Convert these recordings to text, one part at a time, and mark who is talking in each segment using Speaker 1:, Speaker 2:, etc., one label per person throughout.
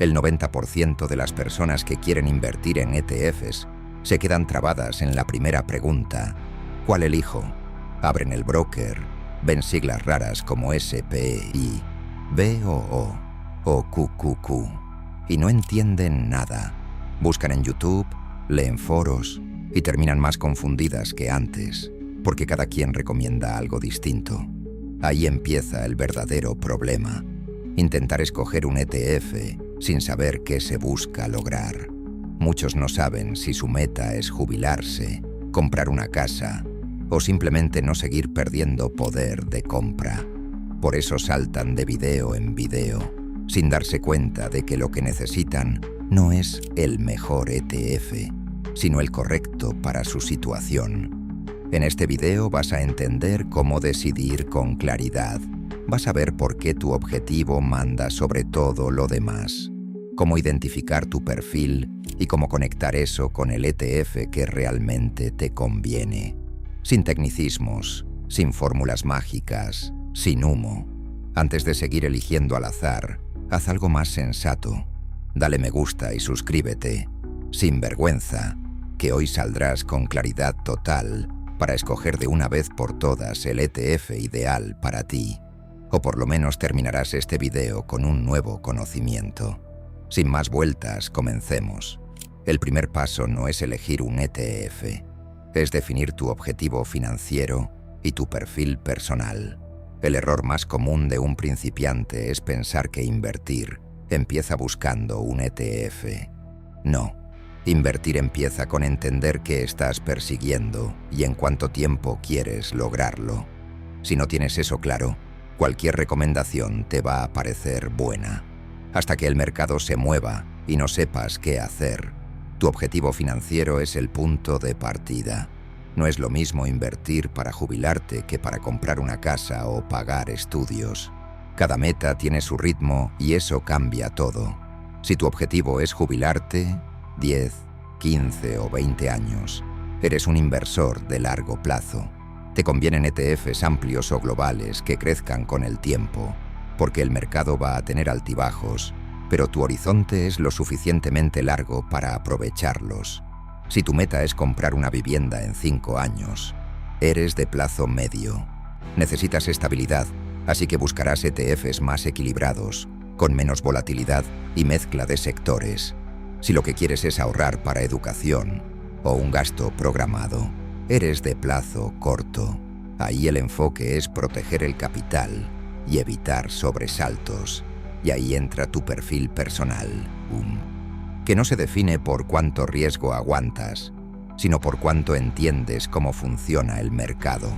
Speaker 1: El 90% de las personas que quieren invertir en ETFs se quedan trabadas en la primera pregunta: ¿cuál elijo? Abren el broker, ven siglas raras como SPI, BOO o QQQ y no entienden nada. Buscan en YouTube, leen foros y terminan más confundidas que antes, porque cada quien recomienda algo distinto. Ahí empieza el verdadero problema: intentar escoger un ETF sin saber qué se busca lograr. Muchos no saben si su meta es jubilarse, comprar una casa o simplemente no seguir perdiendo poder de compra. Por eso saltan de video en video, sin darse cuenta de que lo que necesitan no es el mejor ETF, sino el correcto para su situación. En este video vas a entender cómo decidir con claridad. Vas a ver por qué tu objetivo manda sobre todo lo demás, cómo identificar tu perfil y cómo conectar eso con el ETF que realmente te conviene. Sin tecnicismos, sin fórmulas mágicas, sin humo. Antes de seguir eligiendo al azar, haz algo más sensato. Dale me gusta y suscríbete. Sin vergüenza, que hoy saldrás con claridad total para escoger de una vez por todas el ETF ideal para ti. O por lo menos terminarás este video con un nuevo conocimiento. Sin más vueltas, comencemos. El primer paso no es elegir un ETF, es definir tu objetivo financiero y tu perfil personal. El error más común de un principiante es pensar que invertir empieza buscando un ETF. No, invertir empieza con entender qué estás persiguiendo y en cuánto tiempo quieres lograrlo. Si no tienes eso claro, cualquier recomendación te va a parecer buena. Hasta que el mercado se mueva y no sepas qué hacer. Tu objetivo financiero es el punto de partida. No es lo mismo invertir para jubilarte que para comprar una casa o pagar estudios. Cada meta tiene su ritmo y eso cambia todo. Si tu objetivo es jubilarte, 10, 15 o 20 años, eres un inversor de largo plazo. Te convienen ETFs amplios o globales que crezcan con el tiempo, porque el mercado va a tener altibajos, pero tu horizonte es lo suficientemente largo para aprovecharlos. Si tu meta es comprar una vivienda en 5 años, eres de plazo medio. Necesitas estabilidad, así que buscarás ETFs más equilibrados, con menos volatilidad y mezcla de sectores. Si lo que quieres es ahorrar para educación o un gasto programado, eres de plazo corto. Ahí el enfoque es proteger el capital y evitar sobresaltos. Y ahí entra tu perfil personal, que no se define por cuánto riesgo aguantas, sino por cuánto entiendes cómo funciona el mercado.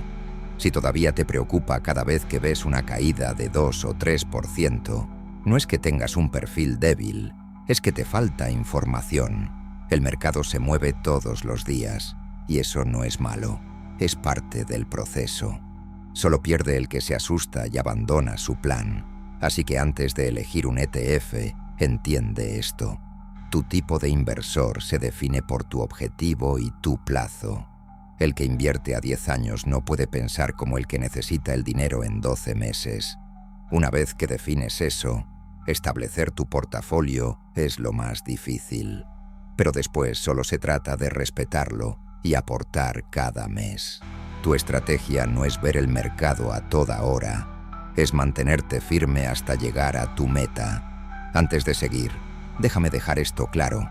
Speaker 1: Si todavía te preocupa cada vez que ves una caída de 2 o 3%, no es que tengas un perfil débil, es que te falta información. El mercado se mueve todos los días, y eso no es malo, es parte del proceso. Solo pierde el que se asusta y abandona su plan. Así que antes de elegir un ETF, entiende esto. Tu tipo de inversor se define por tu objetivo y tu plazo. El que invierte a 10 años no puede pensar como el que necesita el dinero en 12 meses. Una vez que defines eso, establecer tu portafolio es lo más difícil. Pero después solo se trata de respetarlo y aportar cada mes. Tu estrategia no es ver el mercado a toda hora, es mantenerte firme hasta llegar a tu meta. Antes de seguir, déjame dejar esto claro.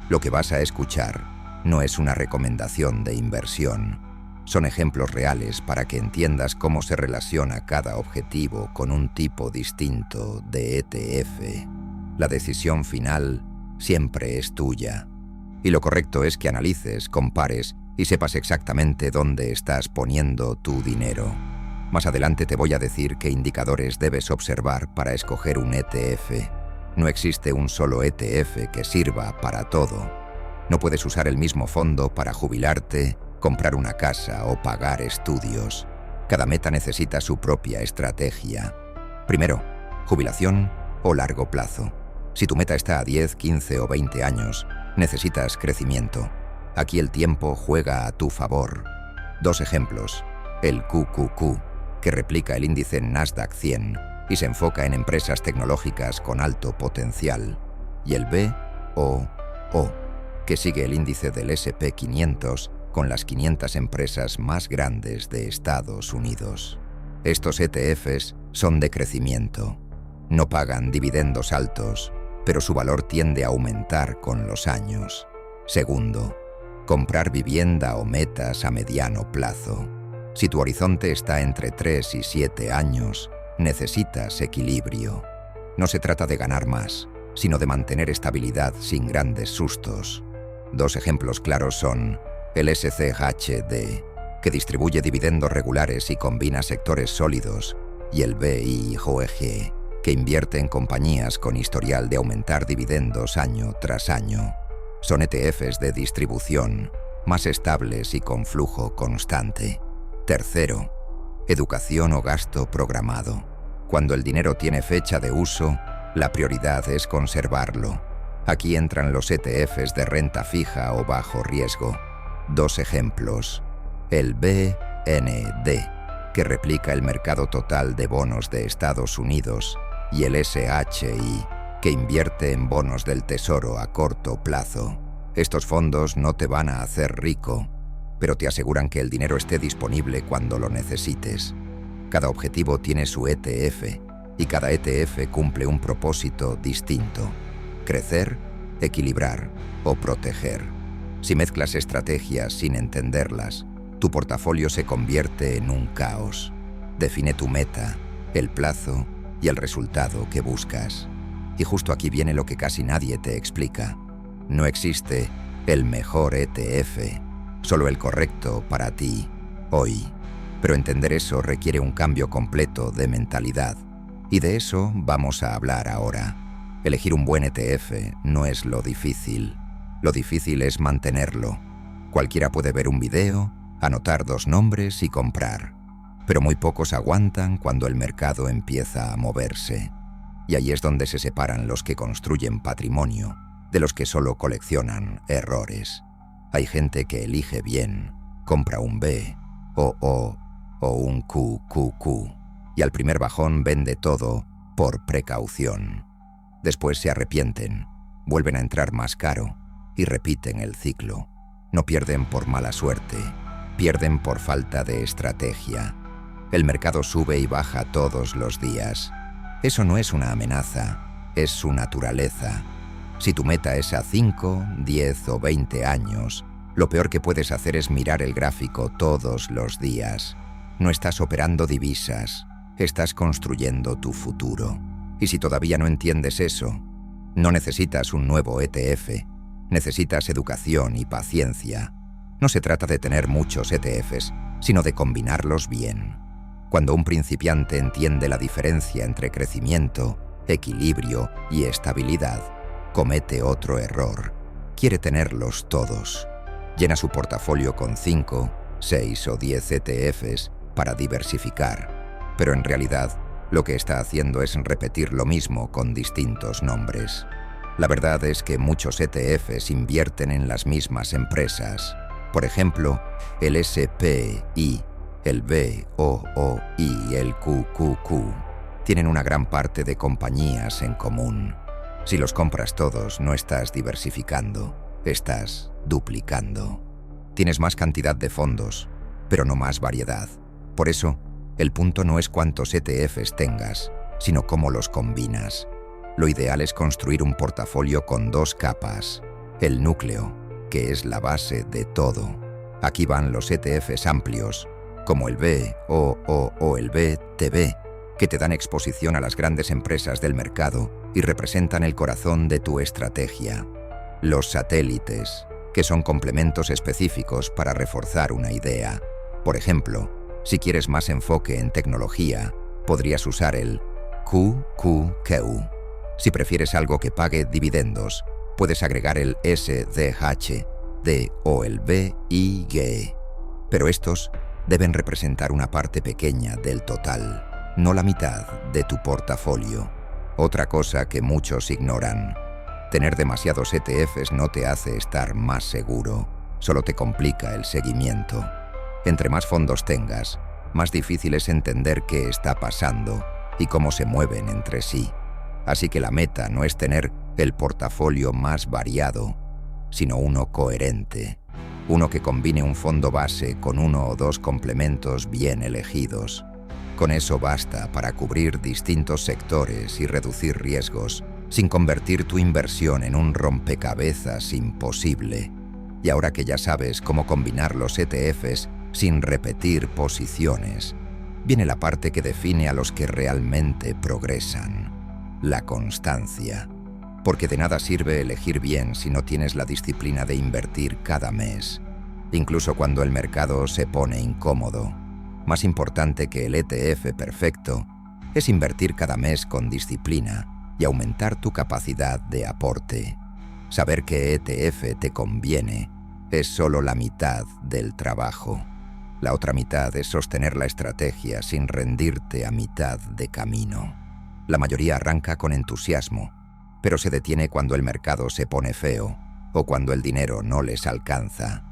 Speaker 1: Lo que vas a escuchar no es una recomendación de inversión. Son ejemplos reales para que entiendas cómo se relaciona cada objetivo con un tipo distinto de ETF. La decisión final siempre es tuya. Y lo correcto es que analices, compares y sepas exactamente dónde estás poniendo tu dinero. Más adelante te voy a decir qué indicadores debes observar para escoger un ETF. No existe un solo ETF que sirva para todo. No puedes usar el mismo fondo para jubilarte, comprar una casa o pagar estudios. Cada meta necesita su propia estrategia. Primero, jubilación o largo plazo. Si tu meta está a 10, 15 o 20 años, necesitas crecimiento. Aquí el tiempo juega a tu favor. 2 ejemplos. El QQQ, que replica el índice Nasdaq 100 y se enfoca en empresas tecnológicas con alto potencial. y el BOO, que sigue el índice del S&P 500 con las 500 empresas más grandes de Estados Unidos. Estos ETFs son de crecimiento. No pagan dividendos altos, pero su valor tiende a aumentar con los años. Segundo, comprar vivienda o metas a mediano plazo. Si tu horizonte está entre 3 y 7 años, necesitas equilibrio. No se trata de ganar más, sino de mantener estabilidad sin grandes sustos. Dos ejemplos claros son el SCHD, que distribuye dividendos regulares y combina sectores sólidos, y el BIJG, que invierte en compañías con historial de aumentar dividendos año tras año. Son ETFs de distribución, más estables y con flujo constante. Tercero, educación o gasto programado. Cuando el dinero tiene fecha de uso, la prioridad es conservarlo. Aquí entran los ETFs de renta fija o bajo riesgo. Dos ejemplos. El BND, que replica el mercado total de bonos de Estados Unidos, y el SHI, que invierte en bonos del Tesoro a corto plazo. Estos fondos no te van a hacer rico, pero te aseguran que el dinero esté disponible cuando lo necesites. Cada objetivo tiene su ETF, y cada ETF cumple un propósito distinto: crecer, equilibrar o proteger. Si mezclas estrategias sin entenderlas, tu portafolio se convierte en un caos. Define tu meta, el plazo y el resultado que buscas. Y justo aquí viene lo que casi nadie te explica. No existe el mejor ETF, solo el correcto para ti, hoy. Pero entender eso requiere un cambio completo de mentalidad. Y de eso vamos a hablar ahora. Elegir un buen ETF no es lo difícil. Lo difícil es mantenerlo. Cualquiera puede ver un video, anotar 2 nombres y comprar. Pero muy pocos aguantan cuando el mercado empieza a moverse. Y ahí es donde se separan los que construyen patrimonio de los que solo coleccionan errores. Hay gente que elige bien, compra un BOO o un QQQ y al primer bajón vende todo por precaución. Después se arrepienten, vuelven a entrar más caro y repiten el ciclo. No pierden por mala suerte, pierden por falta de estrategia. El mercado sube y baja todos los días. Eso no es una amenaza, es su naturaleza. Si tu meta es a 5, 10 o 20 años, lo peor que puedes hacer es mirar el gráfico todos los días. No estás operando divisas, estás construyendo tu futuro. Y si todavía no entiendes eso, no necesitas un nuevo ETF, necesitas educación y paciencia. No se trata de tener muchos ETFs, sino de combinarlos bien. Cuando un principiante entiende la diferencia entre crecimiento, equilibrio y estabilidad, comete otro error. Quiere tenerlos todos. Llena su portafolio con 5, 6 o 10 ETFs para diversificar, pero en realidad lo que está haciendo es repetir lo mismo con distintos nombres. La verdad es que muchos ETFs invierten en las mismas empresas. Por ejemplo, el SPI, el BOO y el QQQ tienen una gran parte de compañías en común. Si los compras todos, no estás diversificando, estás duplicando. Tienes más cantidad de fondos, pero no más variedad. Por eso, el punto no es cuántos ETFs tengas, sino cómo los combinas. Lo ideal es construir un portafolio con 2 capas. El núcleo, que es la base de todo. Aquí van los ETFs amplios, como el BOO o el BTB, que te dan exposición a las grandes empresas del mercado y representan el corazón de tu estrategia. Los satélites, que son complementos específicos para reforzar una idea. Por ejemplo, si quieres más enfoque en tecnología, podrías usar el QQQ. Si prefieres algo que pague dividendos, puedes agregar el SDHD o el BIG. Pero estos deben representar una parte pequeña del total, no la mitad de tu portafolio. Otra cosa que muchos ignoran: tener demasiados ETFs no te hace estar más seguro, solo te complica el seguimiento. Entre más fondos tengas, más difícil es entender qué está pasando y cómo se mueven entre sí. Así que la meta no es tener el portafolio más variado, sino uno coherente, uno que combine un fondo base con uno o dos complementos bien elegidos. Con eso basta para cubrir distintos sectores y reducir riesgos, sin convertir tu inversión en un rompecabezas imposible. Y ahora que ya sabes cómo combinar los ETFs sin repetir posiciones, viene la parte que define a los que realmente progresan: la constancia. Porque de nada sirve elegir bien si no tienes la disciplina de invertir cada mes, incluso cuando el mercado se pone incómodo. Más importante que el ETF perfecto es invertir cada mes con disciplina y aumentar tu capacidad de aporte. Saber qué ETF te conviene es solo la mitad del trabajo. La otra mitad es sostener la estrategia sin rendirte a mitad de camino. La mayoría arranca con entusiasmo, pero se detiene cuando el mercado se pone feo o cuando el dinero no les alcanza.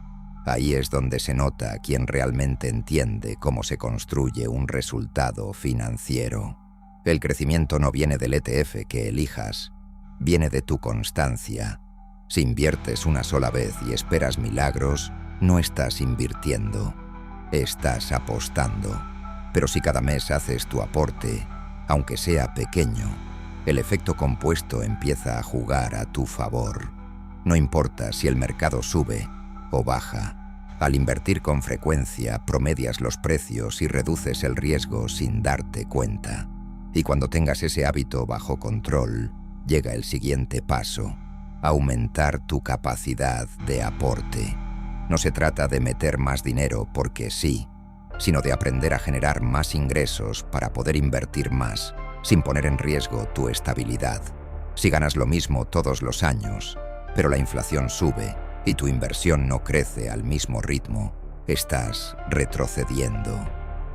Speaker 1: Ahí es donde se nota quién realmente entiende cómo se construye un resultado financiero. El crecimiento no viene del ETF que elijas, viene de tu constancia. Si inviertes una sola vez y esperas milagros, no estás invirtiendo, estás apostando. Pero si cada mes haces tu aporte, aunque sea pequeño, el efecto compuesto empieza a jugar a tu favor. No importa si el mercado sube o baja. Al invertir con frecuencia, promedias los precios y reduces el riesgo sin darte cuenta. Y cuando tengas ese hábito bajo control, llega el siguiente paso: aumentar tu capacidad de aporte. No se trata de meter más dinero porque sí, sino de aprender a generar más ingresos para poder invertir más, sin poner en riesgo tu estabilidad. Si ganas lo mismo todos los años, pero la inflación sube y tu inversión no crece al mismo ritmo, estás retrocediendo.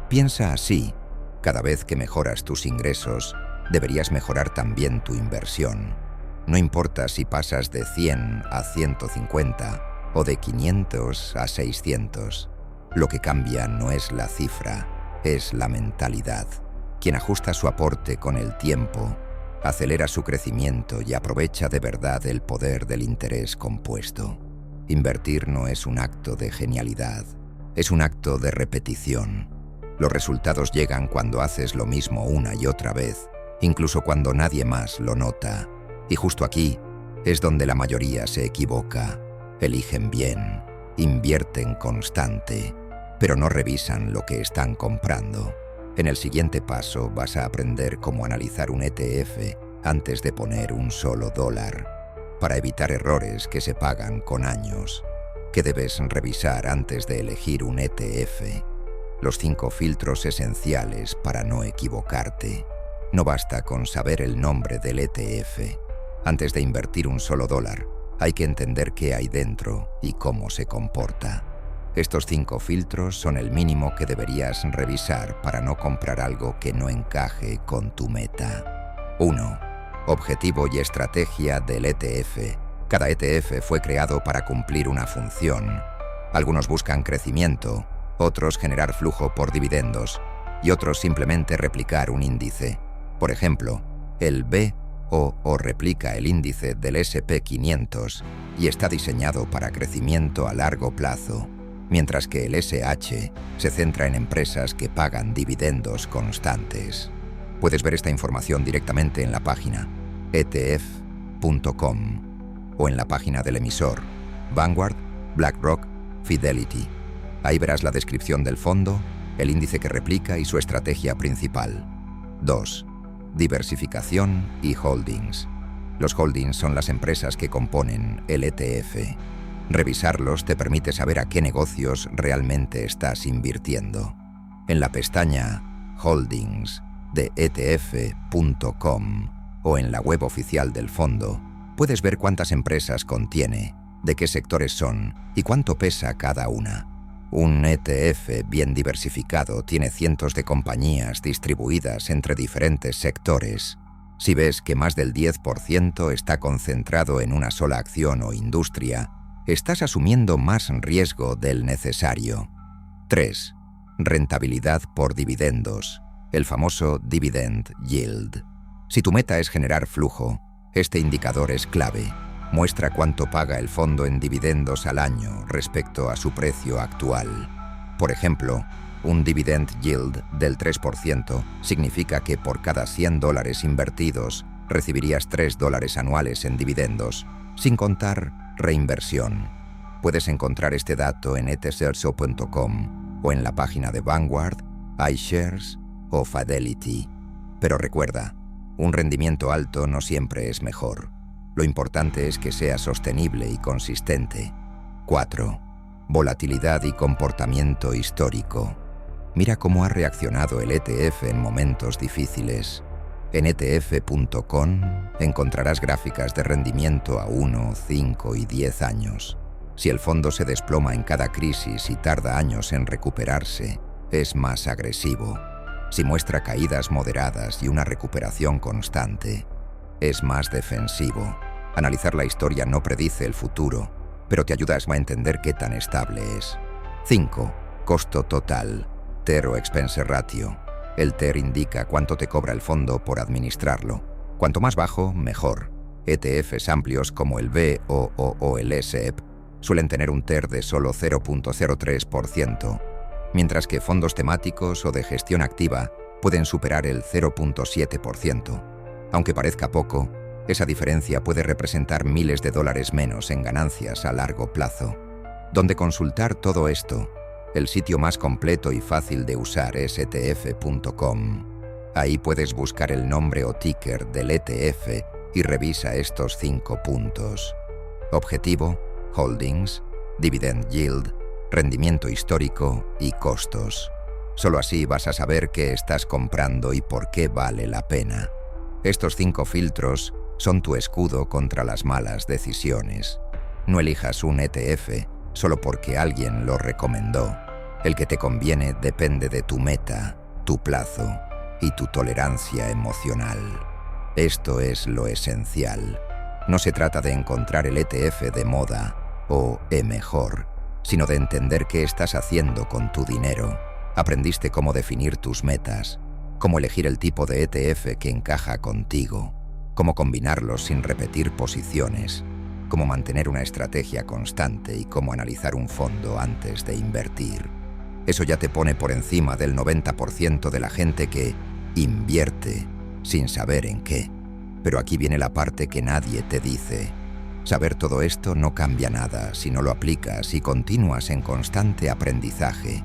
Speaker 1: Piensa así: cada vez que mejoras tus ingresos, deberías mejorar también tu inversión. No importa si pasas de 100 a 150 o de 500 a 600. Lo que cambia no es la cifra, es la mentalidad. Quien ajusta su aporte con el tiempo, acelera su crecimiento y aprovecha de verdad el poder del interés compuesto. Invertir no es un acto de genialidad, es un acto de repetición. Los resultados llegan cuando haces lo mismo una y otra vez, incluso cuando nadie más lo nota. Y justo aquí es donde la mayoría se equivoca. Eligen bien, invierten constante, pero no revisan lo que están comprando. En el siguiente paso vas a aprender cómo analizar un ETF antes de poner un solo dólar, para evitar errores que se pagan con años. ¿Qué debes revisar antes de elegir un ETF? Los 5 filtros esenciales para no equivocarte. No basta con saber el nombre del ETF. Antes de invertir un solo dólar, hay que entender qué hay dentro y cómo se comporta. Estos 5 filtros son el mínimo que deberías revisar para no comprar algo que no encaje con tu meta. 1. Objetivo y estrategia del ETF. Cada ETF fue creado para cumplir una función. Algunos buscan crecimiento, otros generar flujo por dividendos y otros simplemente replicar un índice. Por ejemplo, el BOO replica el índice del S&P 500 y está diseñado para crecimiento a largo plazo, mientras que el SH se centra en empresas que pagan dividendos constantes. Puedes ver esta información directamente en la página etf.com o en la página del emisor Vanguard, BlackRock, Fidelity. Ahí verás la descripción del fondo, el índice que replica y su estrategia principal. 2. Diversificación y holdings. Los holdings son las empresas que componen el ETF. Revisarlos te permite saber a qué negocios realmente estás invirtiendo. En la pestaña Holdings de etf.com o en la web oficial del fondo, puedes ver cuántas empresas contiene, de qué sectores son y cuánto pesa cada una. Un ETF bien diversificado tiene cientos de compañías distribuidas entre diferentes sectores. Si ves que más del 10% está concentrado en una sola acción o industria, estás asumiendo más riesgo del necesario. 3. Rentabilidad por dividendos, el famoso dividend yield. Si tu meta es generar flujo, Este indicador es clave. Muestra cuánto paga el fondo en dividendos al año respecto a su precio actual. Por ejemplo, un dividend yield del 3% significa que por cada $100 invertidos recibirías $3 anuales en dividendos, sin contar reinversión. Puedes encontrar este dato en etserso.com o en la página de Vanguard, iShares o Fidelity. Pero recuerda, un rendimiento alto no siempre es mejor. Lo importante es que sea sostenible y consistente. 4. Volatilidad y comportamiento histórico. Mira cómo ha reaccionado el ETF en momentos difíciles. En etf.com encontrarás gráficas de rendimiento a 1, 5 y 10 años. Si el fondo se desploma en cada crisis y tarda años en recuperarse, es más agresivo. Si muestra caídas moderadas y una recuperación constante, es más defensivo. Analizar la historia no predice el futuro, pero te ayuda a entender qué tan estable es. 5. Costo total. TER o Expense Ratio. El TER indica cuánto te cobra el fondo por administrarlo. Cuanto más bajo, mejor. ETFs amplios como el VOO o el SEP suelen tener un TER de solo 0.03%, mientras que fondos temáticos o de gestión activa pueden superar el 0.7%. Aunque parezca poco, esa diferencia puede representar miles de dólares menos en ganancias a largo plazo. ¿Dónde consultar todo esto? El sitio más completo y fácil de usar es etf.com. Ahí puedes buscar el nombre o ticker del ETF y revisa estos 5 puntos. Objetivo, holdings, dividend yield, rendimiento histórico y costos. Solo así vas a saber qué estás comprando y por qué vale la pena. Estos 5 filtros son tu escudo contra las malas decisiones. No elijas un ETF solo porque alguien lo recomendó. El que te conviene depende de tu meta, tu plazo y tu tolerancia emocional. Esto es lo esencial. No se trata de encontrar el ETF de moda o mejor, sino de entender qué estás haciendo con tu dinero. Aprendiste cómo definir tus metas, cómo elegir el tipo de ETF que encaja contigo, cómo combinarlos sin repetir posiciones, cómo mantener una estrategia constante y cómo analizar un fondo antes de invertir. Eso ya te pone por encima del 90% de la gente que invierte sin saber en qué. Pero aquí viene la parte que nadie te dice. Saber todo esto no cambia nada si no lo aplicas y continúas en constante aprendizaje.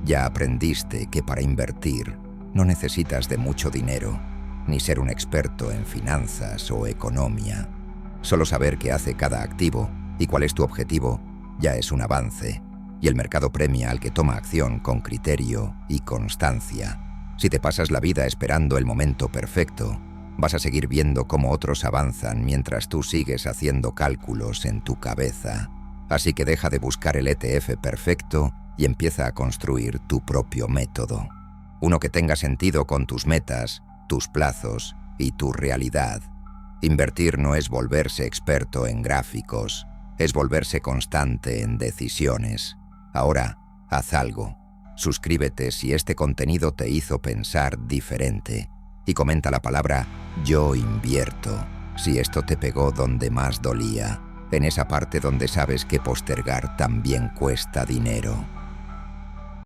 Speaker 1: Ya aprendiste que para invertir no necesitas de mucho dinero, ni ser un experto en finanzas o economía. Solo saber qué hace cada activo y cuál es tu objetivo ya es un avance, y el mercado premia al que toma acción con criterio y constancia. Si te pasas la vida esperando el momento perfecto, vas a seguir viendo cómo otros avanzan mientras tú sigues haciendo cálculos en tu cabeza. Así que deja de buscar el ETF perfecto y empieza a construir tu propio método. Uno que tenga sentido con tus metas, tus plazos y tu realidad. Invertir no es volverse experto en gráficos, es volverse constante en decisiones. Ahora, haz algo. Suscríbete si este contenido te hizo pensar diferente. Y comenta la palabra "Yo invierto" si esto te pegó donde más dolía, en esa parte donde sabes que postergar también cuesta dinero.